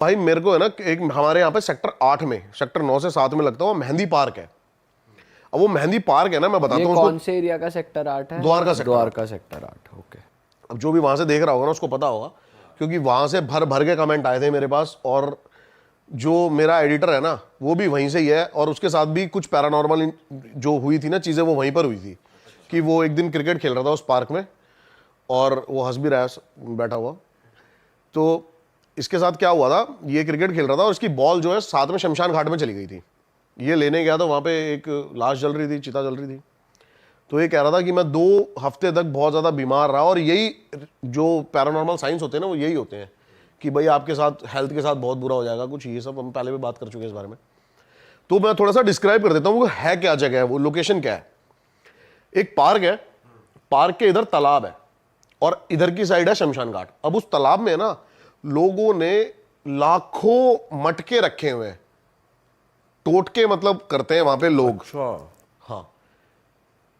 भाई मेरे को है ना, एक हमारे यहाँ पे सेक्टर 8 में, सेक्टर 9 से 7 में लगता है, वो मेहंदी पार्क है। अब वो मेहंदी पार्क है ना, मैं बताता हूँ कौन से एरिया का सेक्टर 8 है? Dwarka sector Dwarka sector 8, okay. अब जो भी वहां से देख रहा होगा ना उसको पता होगा, क्योंकि वहां से भर भर के कमेंट आए थे मेरे पास, और जो मेरा एडिटर है ना वो भी वहीं से ही है, और उसके साथ भी कुछ पैरानॉर्मल जो हुई थी ना चीज़ें, वो वहीं पर हुई थी। कि वो एक दिन क्रिकेट खेल रहा था उस पार्क में, और वो हंस भी रहा है बैठा हुआ। तो इसके साथ क्या हुआ था, ये क्रिकेट खेल रहा था और इसकी बॉल जो है साथ में शमशान घाट में चली गई थी। ये लेने गया तो वहाँ पे एक लाश जल रही थी, चिता जल रही थी। तो ये कह रहा था कि मैं 2 हफ्ते तक बहुत ज़्यादा बीमार रहा, और यही जो पैरानॉर्मल साइंस होते हैं ना वो यही होते हैं कि भाई आपके साथ हेल्थ के साथ बहुत बुरा हो जाएगा कुछ, ये सब हम पहले भी बात कर चुके हैं इस बारे में। तो मैं थोड़ा सा डिस्क्राइब कर देता हूँ वो है क्या जगह है, वो लोकेशन क्या है। एक पार्क है, पार्क के इधर तालाब है, और इधर की साइड है शमशान घाट। अब उस तालाब में ना लोगों ने लाखों मटके रखे हुए हैं, टोटके मतलब करते हैं वहां पे लोग। अच्छा। हाँ,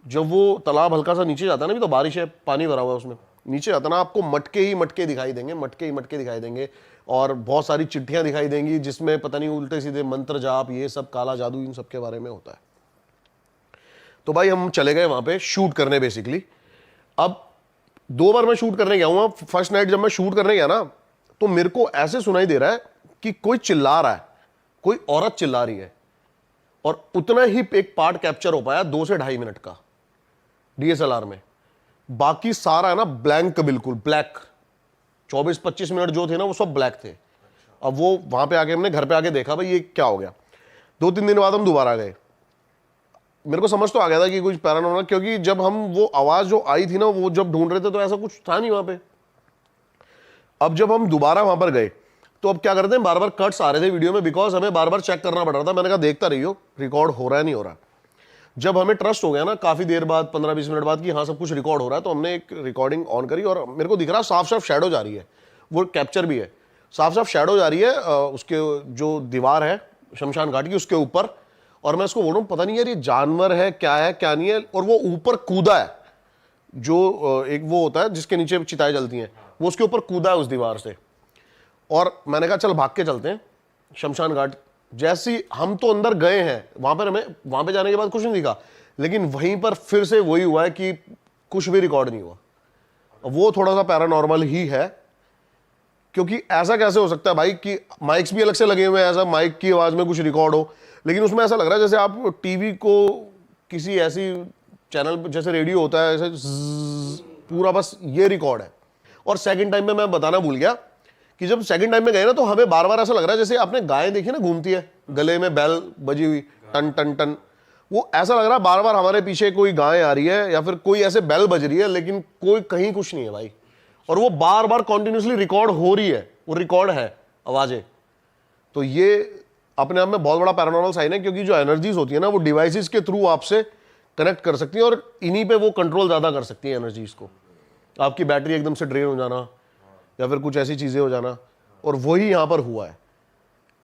जब वो तालाब हल्का सा नीचे जाता है ना, भी तो बारिश है, पानी भरा हुआ है उसमें, नीचे जाता ना आपको मटके ही मटके दिखाई देंगे, मटके ही मटके दिखाई देंगे, और बहुत सारी चिट्ठियां दिखाई देंगी जिसमें पता नहीं उल्टे सीधे मंत्र जाप, ये सब काला जादू, इन सब के बारे में होता है। तो भाई हम चले गए वहां पे शूट करने बेसिकली। अब 2 बार मैं शूट करने गया हूँ। फर्स्ट नाइट जब मैं शूट करने गया ना, तो मेरे को ऐसे सुनाई दे रहा है कि कोई चिल्ला रहा है, कोई औरत चिल्ला रही है, और उतना ही एक पार्ट कैप्चर हो पाया 2 से 2.5 मिनट का डीएसएलआर में। बाकी सारा है ना ब्लैंक, बिल्कुल ब्लैक। 24-25 मिनट जो थे ना वो सब ब्लैक थे। अब वो वहां पे आके हमने घर पे आके देखा भाई ये क्या हो गया। 2-3 दिन बाद हम दोबारा गए, मेरे को समझ तो आ गया था कि कुछ पैरानॉर्मल, क्योंकि जब हम वो आवाज जो आई थी ना वो जब ढूंढ रहे थे तो ऐसा कुछ था नहीं वहां पे। अब जब हम दोबारा वहां पर गए तो अब क्या करते हैं, बार बार कट्स आ रहे थे वीडियो में, बिकॉज हमें बार बार चेक करना पड़ रहा था। मैंने कहा देखता रहियो रिकॉर्ड हो रहा है नहीं हो रहा। जब हमें ट्रस्ट हो गया ना काफी देर बाद, 15-20 मिनट बाद, कि हाँ सब कुछ रिकॉर्ड हो रहा है, तो हमने एक रिकॉर्डिंग ऑन करी, और मेरे को दिख रहा साफ साफ शैडो जा रही है, वो कैप्चर भी है, साफ साफ शैडो जा रही है उसके जो दीवार है शमशान घाट की उसके ऊपर। और मैं इसको बोल रहा हूँ पता नहीं यार ये जानवर है क्या नहीं है, और वो ऊपर कूदा है, जो एक वो होता है जिसके नीचे चिताएं जलती हैं, वो उसके ऊपर कूदा है उस दीवार से। और मैंने कहा चल भाग के चलते हैं शमशान घाट। जैसी हम तो अंदर गए हैं वहां पर, हमें वहां पे जाने के बाद कुछ नहीं दिखा, लेकिन वहीं पर फिर से वही हुआ है कि कुछ भी रिकॉर्ड नहीं हुआ। वो थोड़ा सा पैरानॉर्मल ही है, क्योंकि ऐसा कैसे हो सकता है भाई कि माइक्स भी अलग से लगे हुए हैं, ऐसा माइक की आवाज में कुछ रिकॉर्ड हो, लेकिन उसमें ऐसा लग रहा है जैसे आप टीवी को किसी ऐसी चैनल जैसे रेडियो होता है ऐसे पूरा, बस ये रिकॉर्ड है। और सेकंड टाइम में मैं बताना भूल गया कि जब सेकंड टाइम में गए ना तो हमें बार बार ऐसा लग रहा है जैसे आपने गाय देखी ना घूमती है, गले में बैल बजी हुई टन टन टन, वो ऐसा लग रहा है बार बार हमारे पीछे कोई गाय आ रही है या फिर कोई ऐसे बैल बज रही है, लेकिन कोई कहीं कुछ नहीं है भाई। और वो बार बार कॉन्टिन्यूसली रिकॉर्ड हो रही है, वो रिकॉर्ड है आवाजें। तो ये अपने आप में बहुत बड़ा पैरानॉर्मल साइन है, क्योंकि जो एनर्जीज होती है ना वो डिवाइसेस के थ्रू आपसे कनेक्ट कर सकती हैं, और इन्हीं पे वो कंट्रोल ज्यादा कर सकती है एनर्जीज को। आपकी बैटरी एकदम से ड्रेन हो जाना या फिर कुछ ऐसी चीजें हो जाना, और वही यहां पर हुआ है।